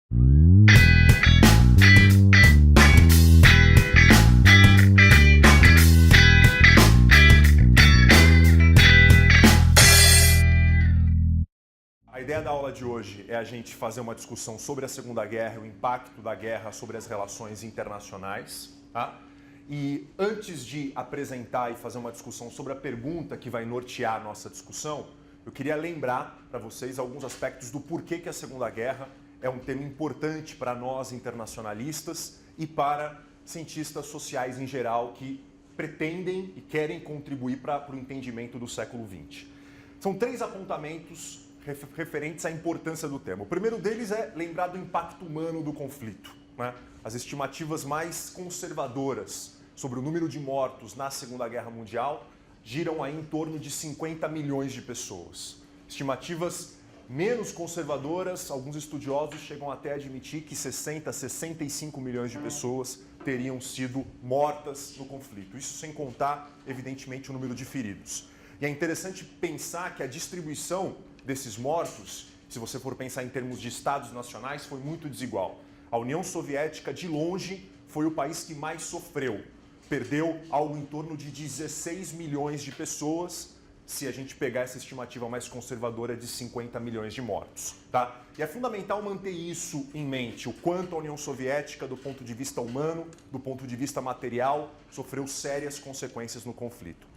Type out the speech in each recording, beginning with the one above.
A ideia da aula de hoje é a gente fazer uma discussão sobre a Segunda Guerra, o impacto da guerra sobre as relações internacionais, tá? E antes de apresentar e fazer uma discussão sobre a pergunta que vai nortear a nossa discussão, eu queria lembrar para vocês alguns aspectos do porquê que a Segunda Guerra é um tema importante para nós internacionalistas e para cientistas sociais em geral que pretendem e querem contribuir para o entendimento do século XX. São 3 apontamentos referentes à importância do tema. O primeiro deles é lembrar do impacto humano do conflito, né? As estimativas mais conservadoras sobre o número de mortos na Segunda Guerra Mundial giram aí em torno de 50 milhões de pessoas. Estimativas menos conservadoras, alguns estudiosos chegam até a admitir que 60, 65 milhões de pessoas teriam sido mortas no conflito. Isso sem contar, evidentemente, o número de feridos. E é interessante pensar que a distribuição desses mortos, se você for pensar em termos de estados nacionais, foi muito desigual. A União Soviética, de longe, foi o país que mais sofreu. Perdeu algo em torno de 16 milhões de pessoas, se a gente pegar essa estimativa mais conservadora de 50 milhões de mortos, tá? E é fundamental manter isso em mente, o quanto a União Soviética, do ponto de vista humano, do ponto de vista material, sofreu sérias consequências no conflito.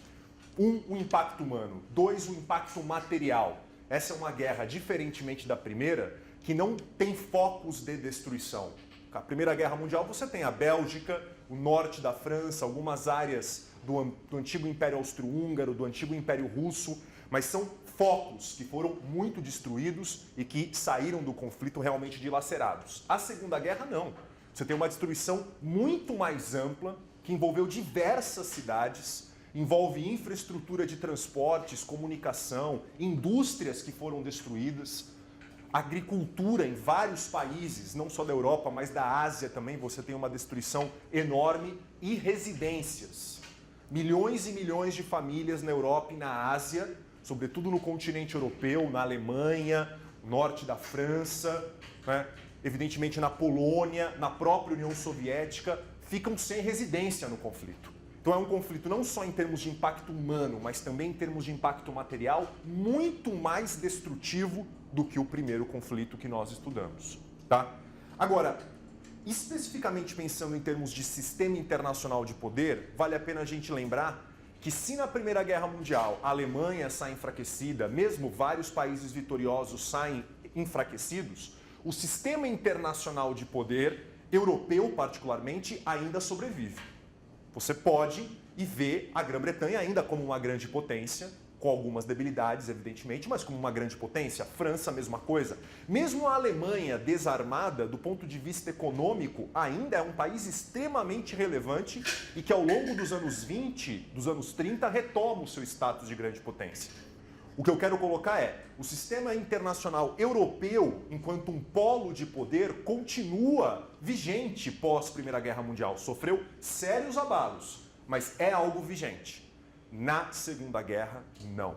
1, o impacto humano. 2, o impacto material. Essa é uma guerra, diferentemente da primeira, que não tem focos de destruição. A Primeira Guerra Mundial você tem a Bélgica, o norte da França, algumas áreas do antigo Império Austro-Húngaro, do antigo Império Russo, mas são focos que foram muito destruídos e que saíram do conflito realmente dilacerados. A Segunda Guerra não. Você tem uma destruição muito mais ampla, que envolveu diversas cidades, envolve infraestrutura de transportes, comunicação, indústrias que foram destruídas, agricultura em vários países, não só da Europa, mas da Ásia também, você tem uma destruição enorme, e residências. Milhões e milhões de famílias na Europa e na Ásia, sobretudo no continente europeu, na Alemanha, norte da França, né? Evidentemente na Polônia, na própria União Soviética, ficam sem residência no conflito. Então é um conflito não só em termos de impacto humano, mas também em termos de impacto material, muito mais destrutivo do que o primeiro conflito que nós estudamos, tá? Agora, especificamente pensando em termos de sistema internacional de poder, vale a pena a gente lembrar que se na Primeira Guerra Mundial a Alemanha sai enfraquecida, mesmo vários países vitoriosos saem enfraquecidos, o sistema internacional de poder, europeu particularmente, ainda sobrevive. Você pode e vê a Grã-Bretanha ainda como uma grande potência, com algumas debilidades, evidentemente, mas como uma grande potência. A França, a mesma coisa. Mesmo a Alemanha desarmada, do ponto de vista econômico, ainda é um país extremamente relevante e que ao longo dos anos 20, dos anos 30, retoma o seu status de grande potência. O que eu quero colocar é, o sistema internacional europeu, enquanto um polo de poder, continua vigente pós-Primeira Guerra Mundial. Sofreu sérios abalos, mas é algo vigente. Na Segunda Guerra, não.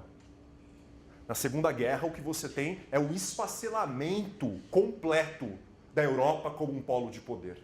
Na Segunda Guerra, o que você tem é o esfacelamento completo da Europa como um polo de poder.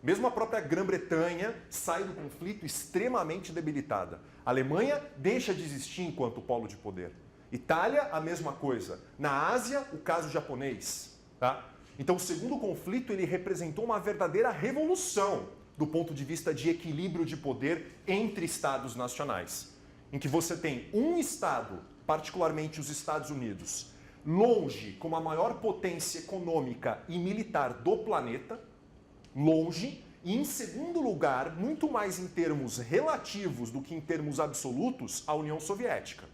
Mesmo a própria Grã-Bretanha sai do conflito extremamente debilitada. A Alemanha deixa de existir enquanto polo de poder. Itália, a mesma coisa. Na Ásia, o caso japonês, tá? Então, o segundo conflito ele representou uma verdadeira revolução do ponto de vista de equilíbrio de poder entre estados nacionais, em que você tem um estado, particularmente os Estados Unidos, longe como a maior potência econômica e militar do planeta, longe, e em segundo lugar, muito mais em termos relativos do que em termos absolutos, a União Soviética.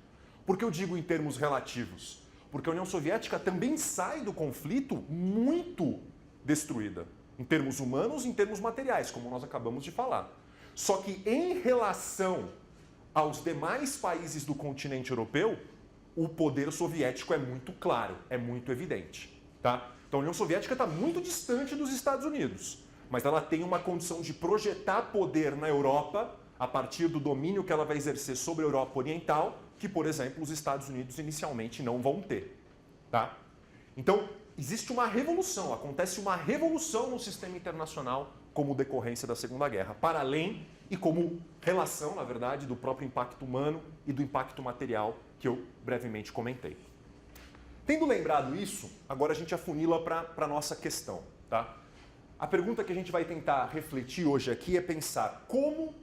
Por que eu digo em termos relativos? Porque a União Soviética também sai do conflito muito destruída, em termos humanos e em termos materiais, como nós acabamos de falar. Só que em relação aos demais países do continente europeu, o poder soviético é muito claro, é muito evidente, tá? Então a União Soviética está muito distante dos Estados Unidos, mas ela tem uma condição de projetar poder na Europa a partir do domínio que ela vai exercer sobre a Europa Oriental, que, por exemplo, os Estados Unidos inicialmente não vão ter, tá? Então, existe uma revolução, acontece uma revolução no sistema internacional como decorrência da Segunda Guerra, para além e como relação, na verdade, do próprio impacto humano e do impacto material que eu brevemente comentei. Tendo lembrado isso, agora a gente afunila para a nossa questão, tá? A pergunta que a gente vai tentar refletir hoje aqui é pensar como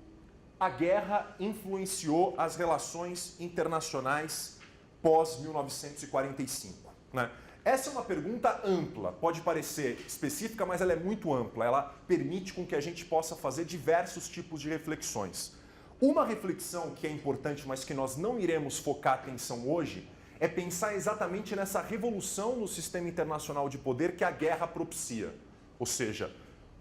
a guerra influenciou as relações internacionais pós-1945, né? Essa é uma pergunta ampla, pode parecer específica, mas ela é muito ampla. Ela permite com que a gente possa fazer diversos tipos de reflexões. Uma reflexão que é importante, mas que nós não iremos focar atenção hoje, é pensar exatamente nessa revolução no sistema internacional de poder que a guerra propicia. Ou seja,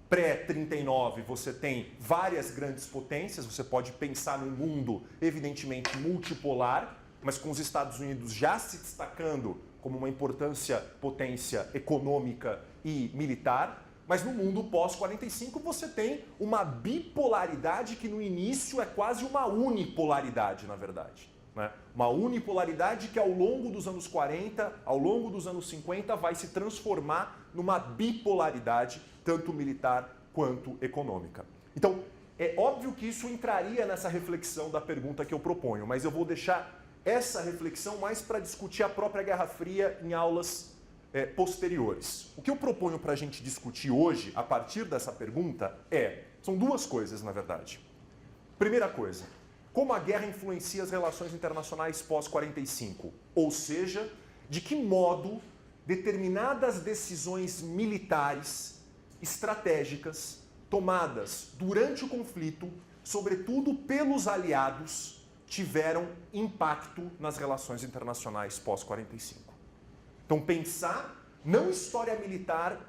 pré-39 você tem várias grandes potências, você pode pensar num mundo evidentemente multipolar, mas com os Estados Unidos já se destacando como uma potência econômica e militar, mas no mundo pós-45 você tem uma bipolaridade que no início é quase uma unipolaridade, na verdade, né? Uma unipolaridade que ao longo dos anos 40, ao longo dos anos 50, vai se transformar numa bipolaridade, tanto militar quanto econômica. Então, é óbvio que isso entraria nessa reflexão da pergunta que eu proponho, mas eu vou deixar essa reflexão mais para discutir a própria Guerra Fria em aulas posteriores. O que eu proponho para a gente discutir hoje, a partir dessa pergunta, são duas coisas, na verdade. Primeira coisa, como a guerra influencia as relações internacionais pós-45, ou seja, de que modo determinadas decisões militares, estratégicas, tomadas durante o conflito, sobretudo pelos aliados, tiveram impacto nas relações internacionais pós-45. Então, pensar não história militar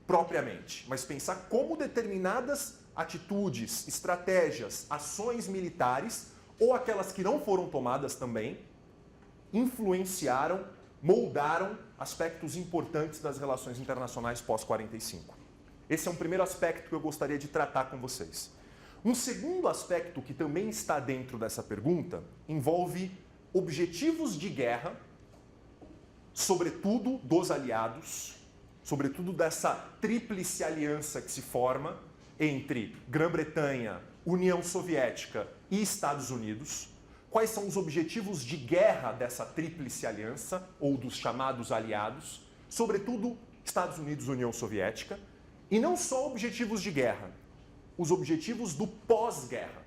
propriamente, mas pensar como determinadas atitudes, estratégias, ações militares, ou aquelas que não foram tomadas também, influenciaram, moldaram aspectos importantes das relações internacionais pós-45. Esse é um primeiro aspecto que eu gostaria de tratar com vocês. Um segundo aspecto que também está dentro dessa pergunta envolve objetivos de guerra, sobretudo dos aliados, sobretudo dessa tríplice aliança que se forma entre Grã-Bretanha, União Soviética e Estados Unidos. Quais são os objetivos de guerra dessa tríplice aliança, ou dos chamados aliados, sobretudo Estados Unidos e União Soviética, e não só objetivos de guerra, os objetivos do pós-guerra,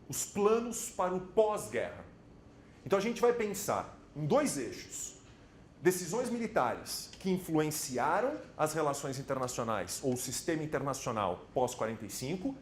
os planos para o pós-guerra. Então a gente vai pensar em dois eixos: decisões militares que influenciaram as relações internacionais ou o sistema internacional pós-45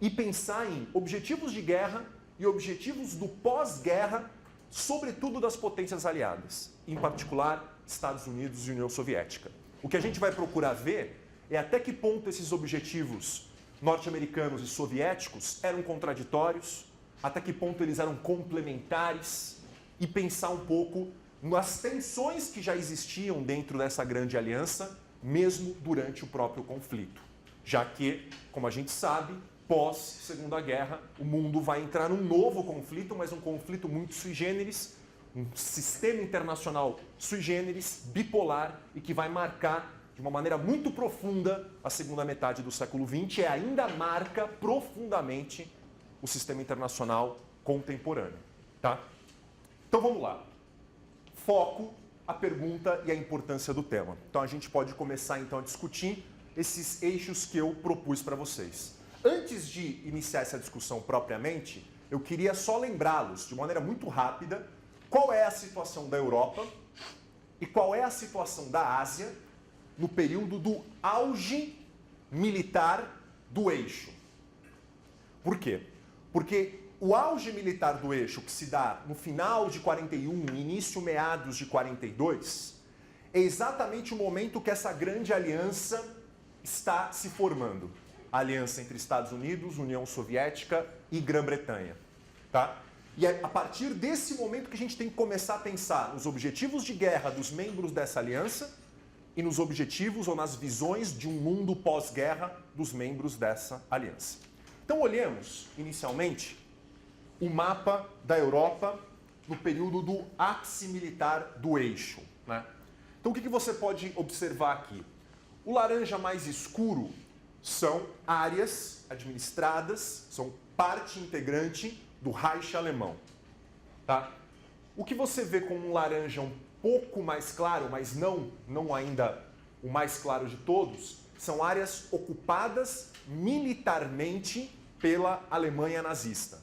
e pensar em objetivos de guerra e objetivos do pós-guerra, sobretudo das potências aliadas, em particular Estados Unidos e União Soviética. O que a gente vai procurar ver é até que ponto esses objetivos norte-americanos e soviéticos eram contraditórios, até que ponto eles eram complementares, e pensar um pouco nas tensões que já existiam dentro dessa grande aliança, mesmo durante o próprio conflito. Já que, como a gente sabe, pós-Segunda Guerra, o mundo vai entrar num novo conflito, mas um conflito muito sui generis, um sistema internacional sui generis, bipolar, e que vai marcar de uma maneira muito profunda a segunda metade do século XX e ainda marca profundamente o sistema internacional contemporâneo. Tá? Então vamos lá. Foco, a pergunta e a importância do tema. Então a gente pode começar então a discutir esses eixos que eu propus para vocês. Antes de iniciar essa discussão propriamente, eu queria só lembrá-los, de maneira muito rápida, qual é a situação da Europa e qual é a situação da Ásia no período do auge militar do eixo. Por quê? Porque o auge militar do eixo, que se dá no final de 41, início meados de 42, é exatamente o momento que essa grande aliança está se formando. A aliança entre Estados Unidos, União Soviética e Grã-Bretanha. Tá? E é a partir desse momento que a gente tem que começar a pensar nos objetivos de guerra dos membros dessa aliança e nos objetivos ou nas visões de um mundo pós-guerra dos membros dessa aliança. Então olhemos, inicialmente, o mapa da Europa no período do ápice militar do eixo, né? Então o que você pode observar aqui? O laranja mais escuro são áreas administradas, são parte integrante do Reich alemão. Tá? O que você vê com um laranja um pouco mais claro, mas não ainda o mais claro de todos, são áreas ocupadas militarmente pela Alemanha nazista.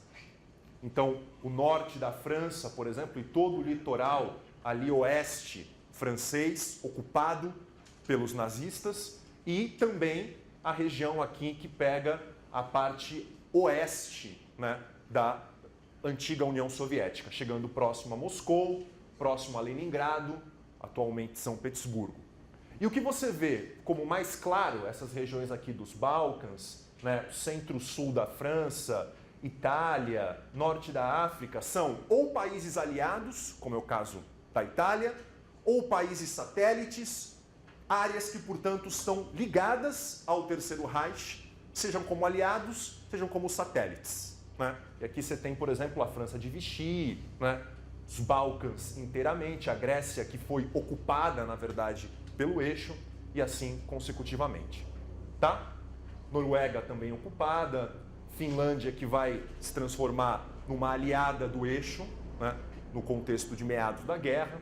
Então, o norte da França, por exemplo, e todo o litoral ali oeste francês, ocupado pelos nazistas, e também a região aqui que pega a parte oeste, né, da antiga União Soviética, chegando próximo a Moscou, próximo a Leningrado, atualmente São Petersburgo. E o que você vê como mais claro, essas regiões aqui dos Balcãs, né, centro-sul da França, Itália, norte da África, são ou países aliados, como é o caso da Itália, ou países satélites, áreas que, portanto, estão ligadas ao Terceiro Reich, sejam como aliados, sejam como satélites. Né? E aqui você tem, por exemplo, a França de Vichy, né? Os Balcãs inteiramente, a Grécia que foi ocupada, na verdade, pelo eixo, e assim consecutivamente. Tá? Noruega também ocupada, Finlândia que vai se transformar numa aliada do eixo, né, no contexto de meados da guerra,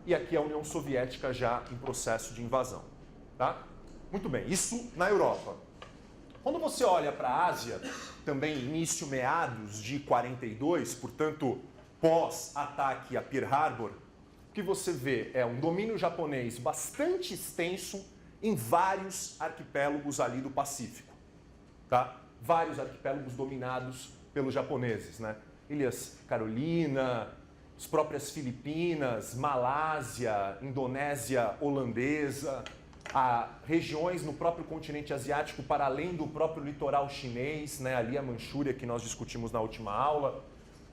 e aqui a União Soviética já em processo de invasão. Tá? Muito bem, isso na Europa. Quando você olha para a Ásia, também início meados de 42, portanto pós-ataque a Pearl Harbor, o que você vê é um domínio japonês bastante extenso em vários arquipélagos ali do Pacífico. Tá? Vários arquipélagos dominados pelos japoneses, né? Ilhas Carolina, as próprias Filipinas, Malásia, Indonésia holandesa, regiões no próprio continente asiático para além do próprio litoral chinês, né? Ali a Manchúria que nós discutimos na última aula,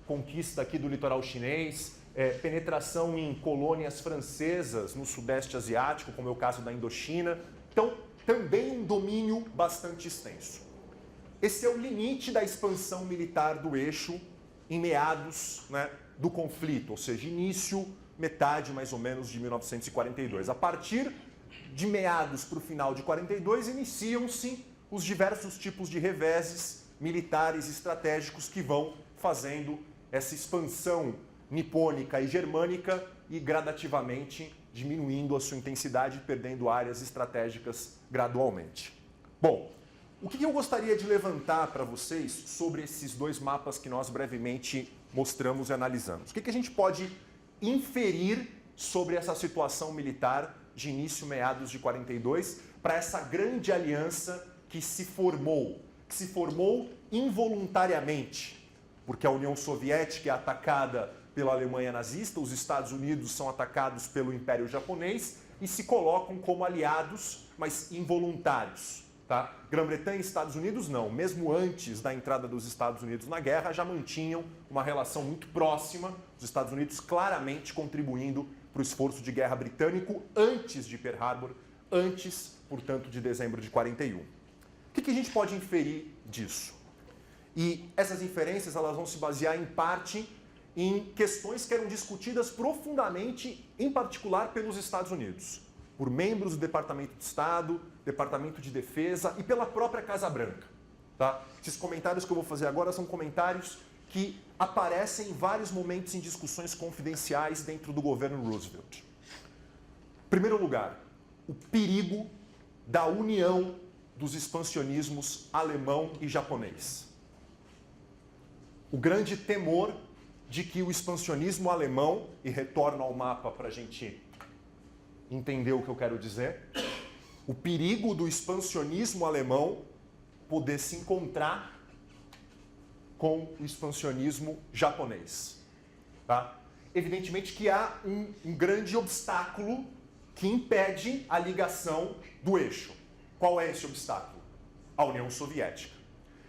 conquista aqui do litoral chinês, penetração em colônias francesas no sudeste asiático, como é o caso da Indochina. Então, também um domínio bastante extenso. Esse é o limite da expansão militar do eixo em meados, né, do conflito, ou seja, início, metade mais ou menos de 1942. A partir de meados para o final de 42, iniciam-se os diversos tipos de reveses militares estratégicos que vão fazendo essa expansão nipônica e germânica e gradativamente diminuindo a sua intensidade, perdendo áreas estratégicas gradualmente. Bom, o que eu gostaria de levantar para vocês sobre esses dois mapas que nós brevemente mostramos e analisamos? O que a gente pode inferir sobre essa situação militar de início meados de 42 para essa grande aliança que se formou involuntariamente, porque a União Soviética é atacada pela Alemanha nazista, os Estados Unidos são atacados pelo Império Japonês e se colocam como aliados, mas involuntários. Tá? Grã-Bretanha e Estados Unidos não, mesmo antes da entrada dos Estados Unidos na guerra, já mantinham uma relação muito próxima, os Estados Unidos claramente contribuindo para o esforço de guerra britânico antes de Pearl Harbor, antes, portanto, de dezembro de 41. O que a gente pode inferir disso? E essas inferências elas vão se basear em parte em questões que eram discutidas profundamente, em particular pelos Estados Unidos, por membros do Departamento de Estado, Departamento de Defesa e pela própria Casa Branca. Tá? Esses comentários que eu vou fazer agora são comentários que aparecem em vários momentos em discussões confidenciais dentro do governo Roosevelt. Em primeiro lugar, o perigo da união dos expansionismos alemão e japonês. O grande temor de que o expansionismo alemão, e retorno ao mapa para a gente entender o que eu quero dizer, o perigo do expansionismo alemão poder se encontrar com o expansionismo japonês. Tá? Evidentemente que há um grande obstáculo que impede a ligação do eixo. Qual é esse obstáculo? A União Soviética.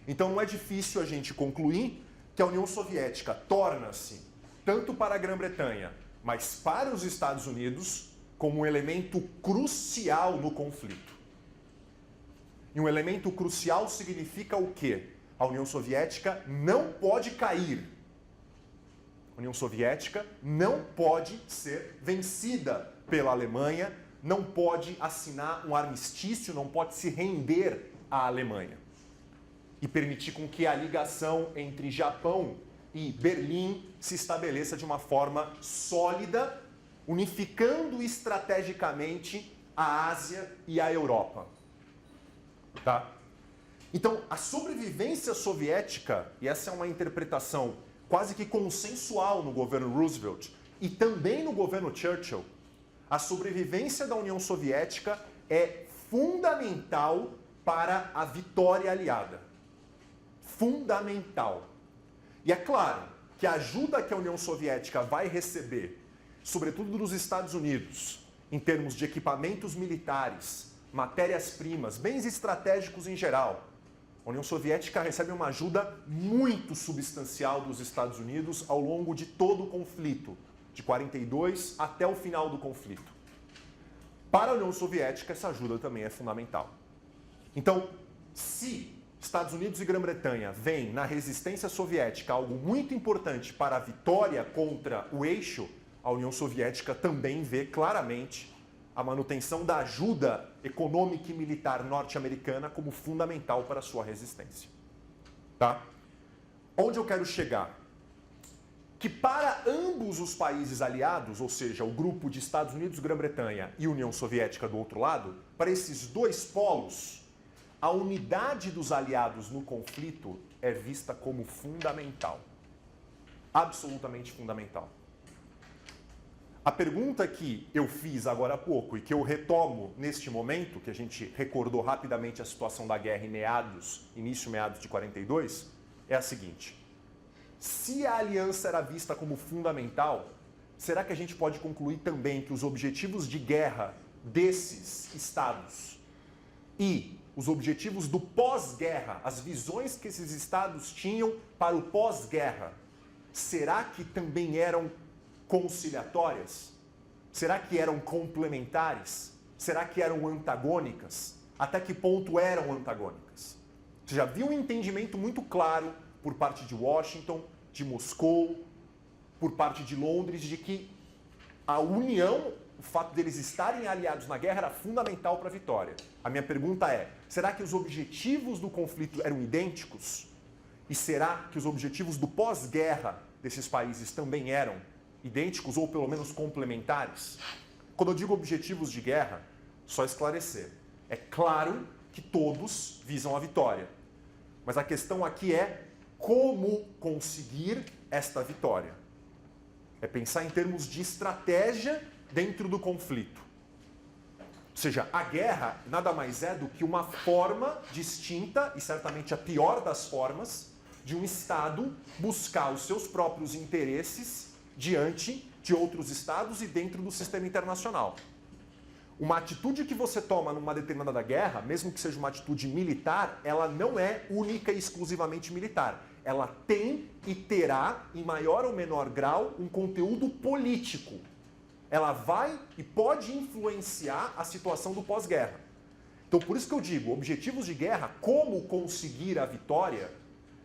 Então não é difícil a gente concluir que a União Soviética torna-se, tanto para a Grã-Bretanha, mas para os Estados Unidos, como um elemento crucial no conflito. E um elemento crucial significa o quê? A União Soviética não pode cair. A União Soviética não pode ser vencida pela Alemanha, não pode assinar um armistício, não pode se render à Alemanha e permitir com que a ligação entre Japão e Berlim se estabeleça de uma forma sólida, unificando estrategicamente a Ásia e a Europa. Tá? Então, a sobrevivência soviética, e essa é uma interpretação quase que consensual no governo Roosevelt e também no governo Churchill, a sobrevivência da União Soviética é fundamental para a vitória aliada. Fundamental. E é claro que a ajuda que a União Soviética vai receber, sobretudo dos Estados Unidos, em termos de equipamentos militares, matérias-primas, bens estratégicos em geral, a União Soviética recebe uma ajuda muito substancial dos Estados Unidos ao longo de todo o conflito, de 42 até o final do conflito. Para a União Soviética, essa ajuda também é fundamental. Então, se Estados Unidos e Grã-Bretanha veem na resistência soviética algo muito importante para a vitória contra o eixo, a União Soviética também vê claramente a manutenção da ajuda econômica e militar norte-americana como fundamental para a sua resistência. Tá? Onde eu quero chegar? Que para ambos os países aliados, ou seja, o grupo de Estados Unidos, Grã-Bretanha e União Soviética do outro lado, para esses dois polos, a unidade dos aliados no conflito é vista como fundamental. Absolutamente fundamental. A pergunta que eu fiz agora há pouco e que eu retomo neste momento, que a gente recordou rapidamente a situação da guerra em início meados de 42, é a seguinte. Se a aliança era vista como fundamental, será que a gente pode concluir também que os objetivos de guerra desses estados e os objetivos do pós-guerra, as visões que esses estados tinham para o pós-guerra, será que também eram conciliatórias? Será que eram complementares? Será que eram antagônicas? Até que ponto eram antagônicas? Você já viu um entendimento muito claro por parte de Washington, de Moscou, por parte de Londres, de que a união, o fato deles estarem aliados na guerra era fundamental para a vitória. A minha pergunta é, será que os objetivos do conflito eram idênticos? E será que os objetivos do pós-guerra desses países também eram idênticos ou pelo menos complementares? Quando eu digo objetivos de guerra, só esclarecer. É claro que todos visam a vitória. Mas a questão aqui é como conseguir esta vitória. É pensar em termos de estratégia dentro do conflito. Ou seja, a guerra nada mais é do que uma forma distinta, e certamente a pior das formas, de um Estado buscar os seus próprios interesses diante de outros estados e dentro do sistema internacional. Uma atitude que você toma numa determinada guerra, mesmo que seja uma atitude militar, ela não é única e exclusivamente militar. Ela tem e terá, em maior ou menor grau, um conteúdo político. Ela vai e pode influenciar a situação do pós-guerra. Então, por isso que eu digo, objetivos de guerra, como conseguir a vitória,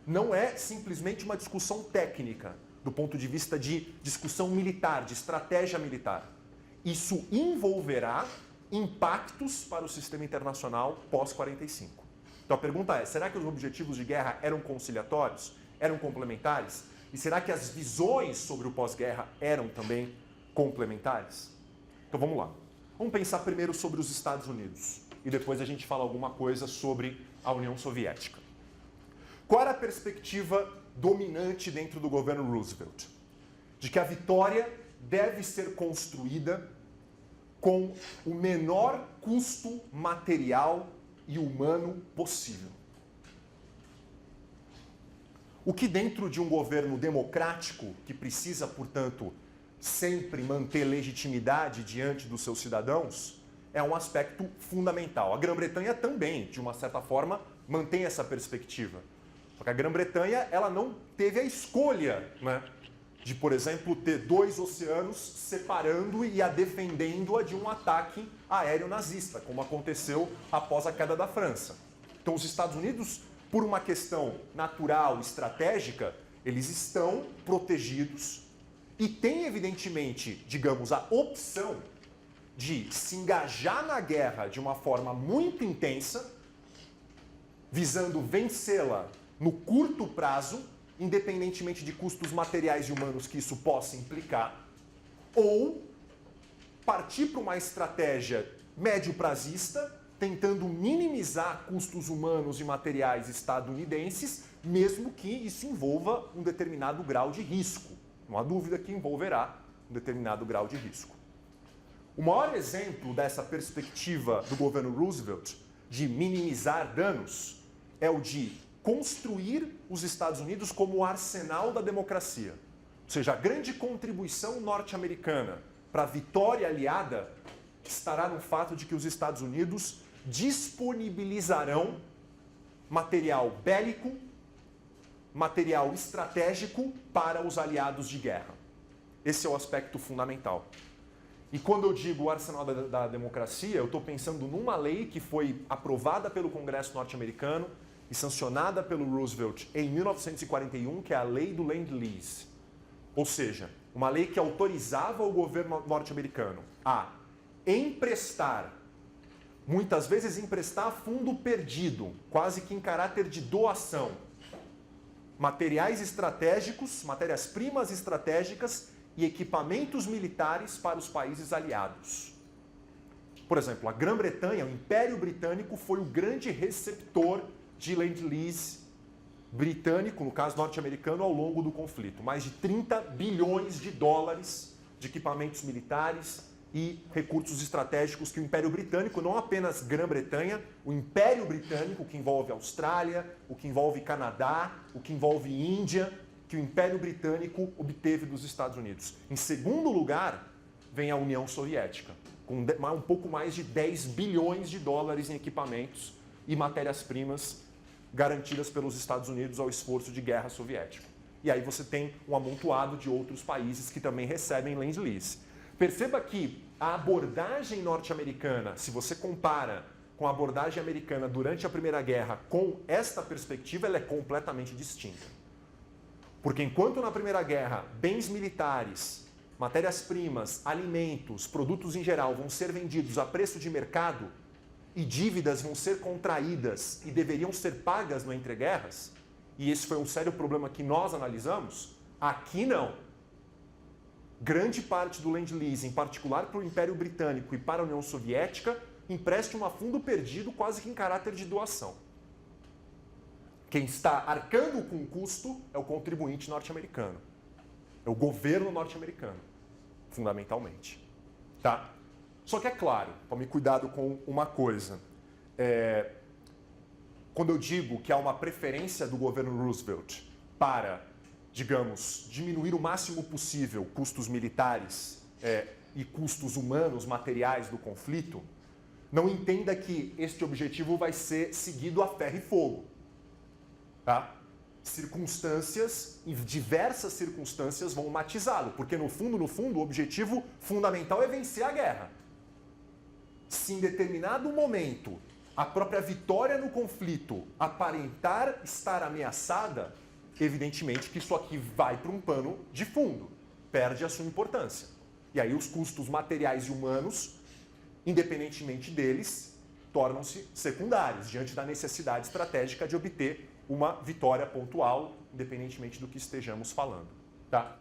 não é simplesmente uma discussão técnica, do ponto de vista de discussão militar, de estratégia militar. Isso envolverá impactos para o sistema internacional pós-45. Então a pergunta é, será que os objetivos de guerra eram conciliatórios? Eram complementares? E será que as visões sobre o pós-guerra eram também complementares? Então vamos lá. Vamos pensar primeiro sobre os Estados Unidos e depois a gente fala alguma coisa sobre a União Soviética. Qual era a perspectiva dominante dentro do governo Roosevelt? De que a vitória deve ser construída com o menor custo material e humano possível. O que dentro de um governo democrático, que precisa, portanto, sempre manter legitimidade diante dos seus cidadãos, é um aspecto fundamental. A Grã-Bretanha também, de uma certa forma, mantém essa perspectiva. Só que a Grã-Bretanha, ela não teve a escolha, né, de, por exemplo, ter dois oceanos separando e a defendendo-a de um ataque aéreo nazista, como aconteceu após a queda da França. Então, os Estados Unidos, por uma questão natural, estratégica, eles estão protegidos e têm, evidentemente, digamos, a opção de se engajar na guerra de uma forma muito intensa, visando vencê-la no curto prazo, independentemente de custos materiais e humanos que isso possa implicar, ou partir para uma estratégia médio-prazista, tentando minimizar custos humanos e materiais estadunidenses, mesmo que isso envolva um determinado grau de risco. Não há dúvida que envolverá um determinado grau de risco. O maior exemplo dessa perspectiva do governo Roosevelt de minimizar danos é o de construir os Estados Unidos como o arsenal da democracia. Ou seja, a grande contribuição norte-americana para a vitória aliada estará no fato de que os Estados Unidos disponibilizarão material bélico, material estratégico para os aliados de guerra. Esse é o aspecto fundamental. E quando eu digo arsenal da democracia, eu estou pensando numa lei que foi aprovada pelo Congresso norte-americano e sancionada pelo Roosevelt em 1941, que é a Lei do Lend-Lease. Ou seja, uma lei que autorizava o governo norte-americano a emprestar, muitas vezes emprestar a fundo perdido, quase que em caráter de doação, materiais estratégicos, matérias-primas estratégicas e equipamentos militares para os países aliados. Por exemplo, a Grã-Bretanha, o Império Britânico, foi o grande receptor de Lend-Lease britânico, no caso norte-americano, ao longo do conflito. Mais de 30 bilhões de dólares de equipamentos militares e recursos estratégicos que o Império Britânico, não apenas Grã-Bretanha, o Império Britânico, que envolve Austrália, o que envolve Canadá, o que envolve Índia, que o Império Britânico obteve dos Estados Unidos. Em segundo lugar, vem a União Soviética, com um pouco mais de 10 bilhões de dólares em equipamentos e matérias-primas garantidas pelos Estados Unidos ao esforço de guerra soviética. E aí você tem um amontoado de outros países que também recebem Lend-Lease. Perceba que a abordagem norte-americana, se você compara com a abordagem americana durante a Primeira Guerra com esta perspectiva, ela é completamente distinta. Porque enquanto na Primeira Guerra, bens militares, matérias-primas, alimentos, produtos em geral vão ser vendidos a preço de mercado e dívidas vão ser contraídas e deveriam ser pagas no entreguerras, e esse foi um sério problema que nós analisamos, aqui não. Grande parte do Lend-Lease, em particular para o Império Britânico e para a União Soviética, empréstimo a fundo perdido quase que em caráter de doação. Quem está arcando com o custo é o contribuinte norte-americano. É o governo norte-americano, fundamentalmente. Tá? Só que é claro, tome cuidado com uma coisa. Quando eu digo que há uma preferência do governo Roosevelt para, digamos, diminuir o máximo possível custos militares e custos humanos, materiais do conflito, não entenda que este objetivo vai ser seguido a ferro e fogo. Tá? Circunstâncias, e diversas circunstâncias vão matizá-lo, porque no fundo, o objetivo fundamental é vencer a guerra. Se em determinado momento a própria vitória no conflito aparentar estar ameaçada, evidentemente que isso aqui vai para um pano de fundo, perde a sua importância. E aí os custos materiais e humanos, independentemente deles, tornam-se secundários, diante da necessidade estratégica de obter uma vitória pontual, independentemente do que estejamos falando. Tá?